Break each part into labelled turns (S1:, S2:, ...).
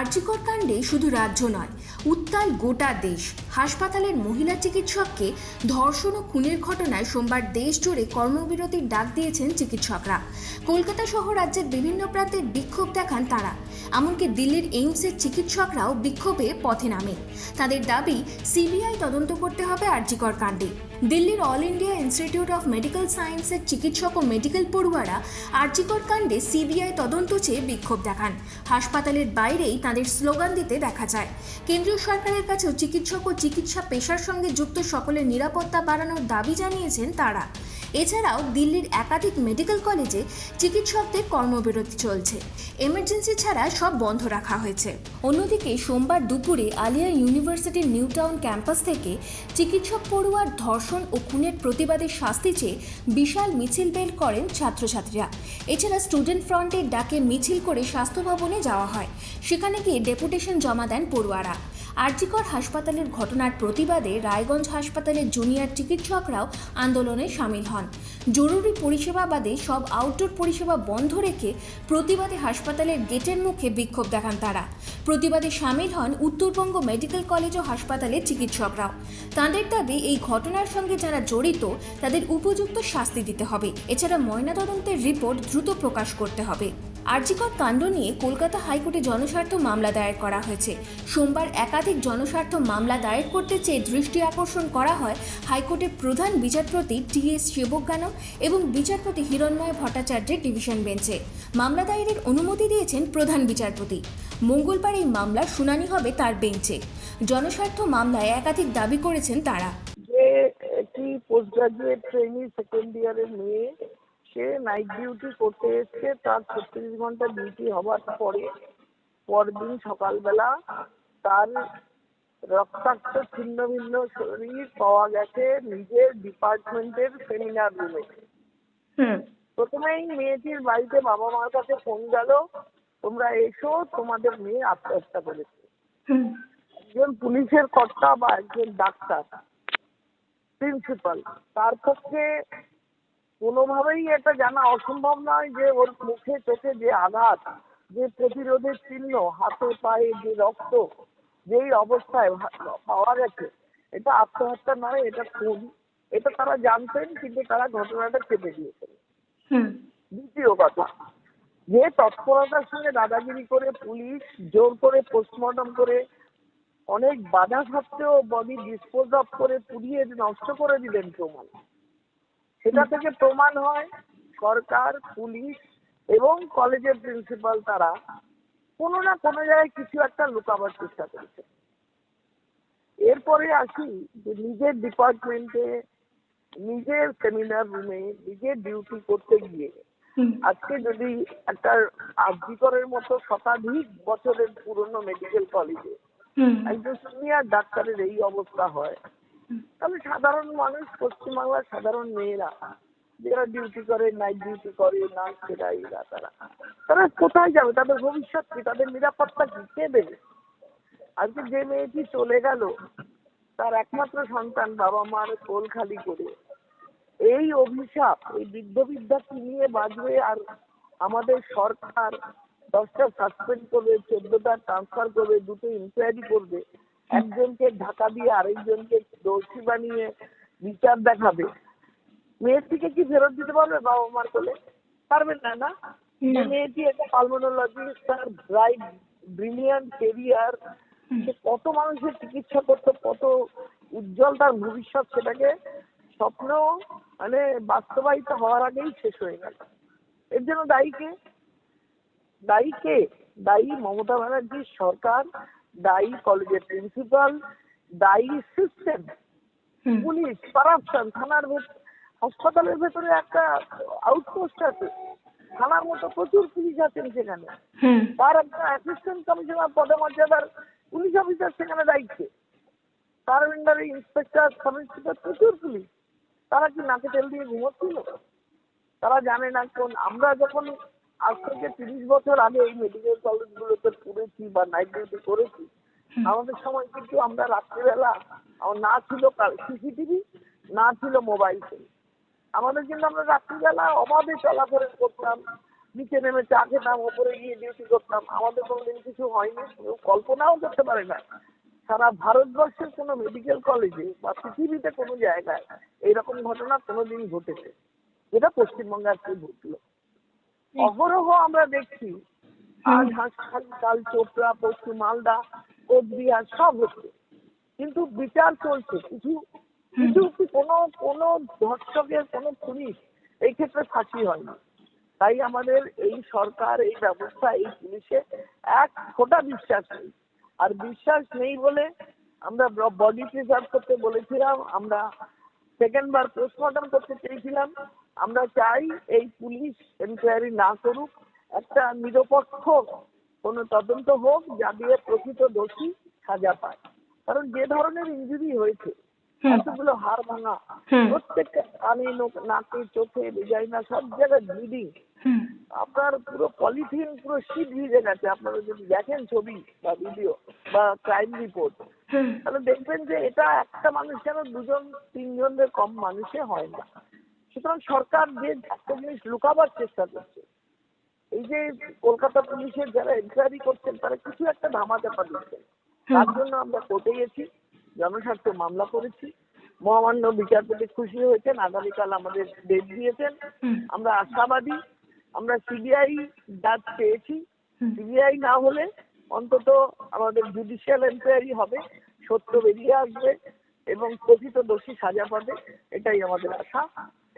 S1: আরজিকর কাণ্ডে শুধু রাজ্য নয়, উত্তাল গোটা দেশ। হাসপাতালের মহিলা চিকিৎসককে ধর্ষণ ও খুনের ঘটনায় সোমবার দেশ জুড়ে কর্মবিরতির ডাক দিয়েছেন চিকিৎসকরা। কলকাতা সহ রাজ্যের বিভিন্ন প্রান্তে বিক্ষোভ দেখান তারা। এমনকি দিল্লির এইমসের চিকিৎসকরাও বিক্ষোভে পথে নামেন। তাদের দাবি, সিবিআই তদন্ত করতে হবে আরজিকর কাণ্ডে। দিল্লির all India institute of medical সায়েন্সের চিকিৎসক ও মেডিকেল পড়ুয়ারা আরজিকর কাণ্ডে সিবিআই তদন্ত চেয়ে বিক্ষোভ দেখান। হাসপাতালের বাইরেই তাদের স্লোগান দিতে দেখা যায়। কেন্দ্রীয় সরকারের কাছেও চিকিৎসক ও চিকিৎসা পেশার সঙ্গে যুক্ত সকলের নিরাপত্তা বাড়ানোর দাবি জানিয়েছেন তারা। এছাড়াও দিল্লির একাধিক মেডিকেল কলেজে চিকিৎসকদের কর্মবিরতি চলছে। এমার্জেন্সি ছাড়া সব বন্ধ রাখা হয়েছে। অন্যদিকে সোমবার দুপুরে আলিয়া ইউনিভার্সিটির নিউ টাউন ক্যাম্পাস থেকে চিকিৎসক পড়ুয়ার ধর্ষণ ও খুনের প্রতিবাদে শাস্তি চেয়ে বিশাল মিছিল বের করেন ছাত্রছাত্রীরা। এছাড়া স্টুডেন্ট ফ্রন্টের ডাকে মিছিল করে স্বাস্থ্য ভবনে যাওয়া হয়। সেখানে গিয়ে ডেপুটেশন জমা দেন পড়ুয়ারা। আরজিকর হাসপাতালের ঘটনার প্রতিবাদে রায়গঞ্জ হাসপাতালের জুনিয়র চিকিৎসকরাও আন্দোলনে সামিল হন। জরুরি পরিষেবা বাদে সব আউটডোর পরিষেবা বন্ধ রেখে প্রতিবাদে হাসপাতালের গেটের মুখে বিক্ষোভ দেখান তারা। প্রতিবাদে সামিল হন উত্তরবঙ্গ মেডিকেল কলেজ ও হাসপাতালের চিকিৎসকরাও। তাঁদের দাবি, এই ঘটনার সঙ্গে যারা জড়িত তাদের উপযুক্ত শাস্তি দিতে হবে। এছাড়া ময়নাতদন্তের রিপোর্ট দ্রুত প্রকাশ করতে হবে। আরজিকর কাণ্ড নিয়ে কলকাতা হাইকোর্টে জনস্বার্থ মামলা দায়ের করা হয়েছে। সোমবার একাধিক জনস্বার্থ মামলা দায়ের করতে চেয়ে দৃষ্টি আকর্ষণ করা হয় হাইকোর্টের প্রধান বিচারপতি টি.এস. শিবজ্ঞানম এবং বিচারপতি হিরণময় ভট্টাচার্যের ডিভিশন বেঞ্চে। মামলা দায়েরের অনুমতি দিয়েছেন প্রধান বিচারপতি। মঙ্গলবার এই মামলার শুনানি হবে তার বেঞ্চে। জনস্বার্থ মামলায় একাধিক দাবি করেছেন তারা।
S2: যে একটি পোস্ট গ্রাজুয়েট ট্রেনি সেকেন্ড ইয়ারের মেয়ে, সে নাইট ডিউটি করতে এসছে। তার 36 ঘন্টা ডিউটি হওয়ার পরে পরদিন সকালবেলা তার রক্তাক্ত ছিন্ন ভিন্ন শরীর পাওয়া গেছে নিজের ডিপার্টমেন্টের সেমিনার রুমে। প্রথমেই মেয়েটির বাড়িতে বাবা মার কাছে ফোন গেল, তোমরা এসো, তোমাদের মেয়ে আত্মহত্যা করেছে। একজন পুলিশের কর্তা বা একজন ডাক্তার, প্রিন্সিপাল, তার পক্ষে কোনোভাবেই এটা জানা অসম্ভব নয় যে ওর মুখে চোখে যে আঘাত, যে প্রতিরোধের চিহ্ন, হাতে পায়ে যে রক্ত যেই অবস্থায় পাওয়া গেছে, এটা আত্মহত্যা নয়, এটা খুন। এটা তারা জানতেন, কিন্তু তারা ঘটনাটা চেপে দিয়েছেন। দ্বিতীয় কথা, যে তৎপরতার সঙ্গে দাদাগিরি করে পুলিশ জোর করে পোস্টমর্টম করে অনেক বাধা সত্ত্বেও বডি ডিসপোজ অফ করে পুড়িয়ে নষ্ট করে দিলেন প্রমাণ, সেটা থেকে প্রমাণ হয় সরকার, পুলিশ এবং কলেজের প্রিন্সিপাল তারা কোনো না কোনো জায়গায় কিছু একটা লুকাবার চেষ্টা করেছে। এরপরে আসি যে নিজের ডিপার্টমেন্টে, নিজের সেমিনার রুমে, নিজের ডিউটি করতে গিয়ে আজকে যদি একটা আরজিকরের মতো শতাধিক বছরের পুরনো মেডিকেল কলেজে একজন সিনিয়র ডাক্তারের এই অবস্থা হয়, তাহলে সাধারণ মানুষ, পশ্চিমবাংলার সাধারণ মেয়েরা যারা ডিউটি করে, নাইট ডিউটি করে, নার্সেরা, এরা তারা কোথায় যাবে? তাদের ভবিষ্যৎ কি? তাদের নিরাপত্তা কি? কে দেবে? আজকে যে মেয়েটি চলে গেল, তার একমাত্র সন্তান বাবা মার কোল খালি করে, এই অভিশাপ, এই বৃদ্ধ কি নিয়ে বাঁচবে? আর আমাদের সরকার 10টা সাসপেন্ড করবে, 14টা ট্রান্সফার করবে, 2টো ইনকোয়ারি করবে, একজনকে ঢাকা দিয়ে আরেকজনকে দোষী বানিয়ে বিচার দেখাবে। মেয়েটিকে কি ফেরত দিতে পারবে বাবা মার কোলে? পারবে না। না, মেয়েটি একটা পালমোনোলজিস্ট, তার ব্রাইট ব্রিলিয়ান্ট কেরিয়ার, সে কত মানুষের চিকিৎসা করতো, কত উজ্জ্বল তার ভবিষ্যৎ, সেটাকে স্বপ্ন মানে বাস্তবায়িত হওয়ার আগেই শেষ হয়ে গেল। এর জন্য দায়ী কে? দায়ী মমতা ব্যানার্জির সরকার, দায়ী কলেজের প্রিন্সিপাল, দায়ী সিস্টেম, পুলিশ, কারাপশন। হাসপাতালের ভেতরে একটা আউটপোস্ট আছে, থানার মতো প্রচুর পুলিশ আছেন সেখানে। তার একটা অ্যাসিস্ট্যান্ট কমিশনার পদমর্যাদার পুলিশ অফিসার সেখানে দায়িত্বে, তার আন্ডারে ইন্সপেক্টর, সাব ইন্সপেক্টর, প্রচুর পুলিশ। তারা কি নাকে তেল দিয়ে ঘুমোচ্ছিল? তারা জানে না আমরা যখন আজ থেকে 30 বছর আগে এই মেডিকেল কলেজগুলোতে পড়েছি বা নাইট ডিউটি করেছি, আমাদের সময় কিন্তু আমরা রাত্রিবেলা না ছিল সিসিটিভি, না ছিল মোবাইল ফোন, আমাদের কিন্তু আমরা রাত্রিবেলা অবাধে চলাফেরা করতাম, নিচে নেমে চা খেতাম, ওপরে গিয়ে ডিউটি করতাম, আমাদের কোনোদিন কিছু হয়নি, কেউ কল্পনাও করতে পারে না সারা ভারতবর্ষের কোনো মেডিকেল কলেজে বা পৃথিবীতে কোনো জায়গায় এইরকম ঘটনা কোনোদিন ঘটেছে, যেটা পশ্চিমবঙ্গে আজকে ঘটলো। অহরহ আমরা দেখছি আজ হাসপাতাল, কাল চোপড়া, পরশু মালদা, কোচবিহার সব হচ্ছে, কিন্তু বিচার চলছে। কিছু কিছু কি কোনো ধর্ষকের, কোনো পুলিশ এই ক্ষেত্রে ফাঁসি হয়নি। তাই আমাদের এই সরকার, এই ব্যবস্থা, এই পুলিশে এক ফোঁটা বিশ্বাস নেই। আর বিশ্বাস নেই বলে আমরা বডি প্রিজার্ভ করতে বলেছিলাম, আমরা সেকেন্ড বার পোস্টমর্টম করতে চেয়েছিলাম। আমরা চাই এই পুলিশ এনকোয়ারি না করুক, একটা নিরপেক্ষ কোনো তদন্ত হোক, যা দিয়ে প্রকৃত দোষী সাজা পায়। কারণ যে ধরনের ইনজুরি হয়েছে, এতগুলো হাড় ভাঙা, প্রত্যেকটা কানে, নাকে, চোখে, ভেজাইনা সব জায়গায় ব্লিডিং, আপনার পুরো পলিথিন পুরো শীত ভিজে গেছে। আপনারা যদি দেখেন ছবি বা ভিডিও বা ক্রাইম রিপোর্ট, তাহলে দেখবেন যে এটা একটা মানুষ যেন 2-3 জনের কম মানুষে হয় না। সুতরাং সরকার যে একটা জিনিস লুকাবার চেষ্টা করছে, এই যে কলকাতা পুলিশের যারা এনকোয়ারি করছেন তারা কিছু একটা ধামাচাপা দিচ্ছেন। তার জন্য আমরা কোর্টে গেছি, জনস্বার্থ মামলা করেছি। মহামান্য বিচারপতি খুশি হয়েছেন, আগামীকাল আমাদের ডেট দিয়েছেন। আমরা আশাবাদী, আমরা সিবিআই জাজ পেয়েছি। সিবিআই না হলে অন্তত আমাদের জুডিশিয়াল এনকোয়ারি হবে, সত্য বেরিয়ে আসবে এবং প্রকৃত দোষী সাজা পাবে, এটাই আমাদের আশা।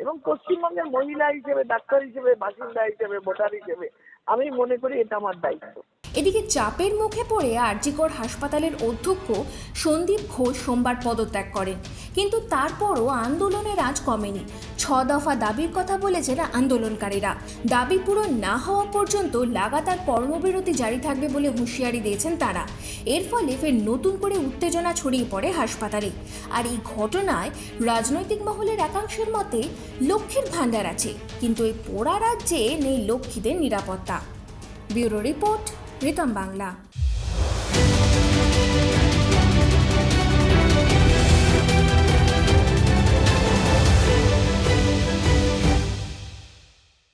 S2: এবং পশ্চিমবঙ্গের মহিলা হিসেবে, ডাক্তার হিসেবে, বাসিন্দা হিসেবে, ভোটার হিসেবে আমি মনে করি এটা আমার দায়িত্ব।
S1: এদিকে চাপের মুখে পড়ে আরজিকর হাসপাতালের অধ্যক্ষ সন্দীপ ঘোষ সোমবার পদত্যাগ করেন, কিন্তু তারপরও আন্দোলনের আঁচ কমেনি। 6 দফা দাবির কথা বলেছেন আন্দোলনকারীরা। দাবি পূরণ না হওয়া পর্যন্ত লাগাতার কর্মবিরতি জারি থাকবে বলে হুঁশিয়ারি দিয়েছেন তারা। এর ফলে ফের নতুন করে উত্তেজনা ছড়িয়ে পড়ে হাসপাতালে। আর এই ঘটনায় রাজনৈতিক মহলের একাংশের মতে লক্ষ্মীর ভাণ্ডার আছে, কিন্তু এই পোড়া রাজ্যে নেই লক্ষ্মীদের নিরাপত্তা। Bureau report, Ritam Bangla.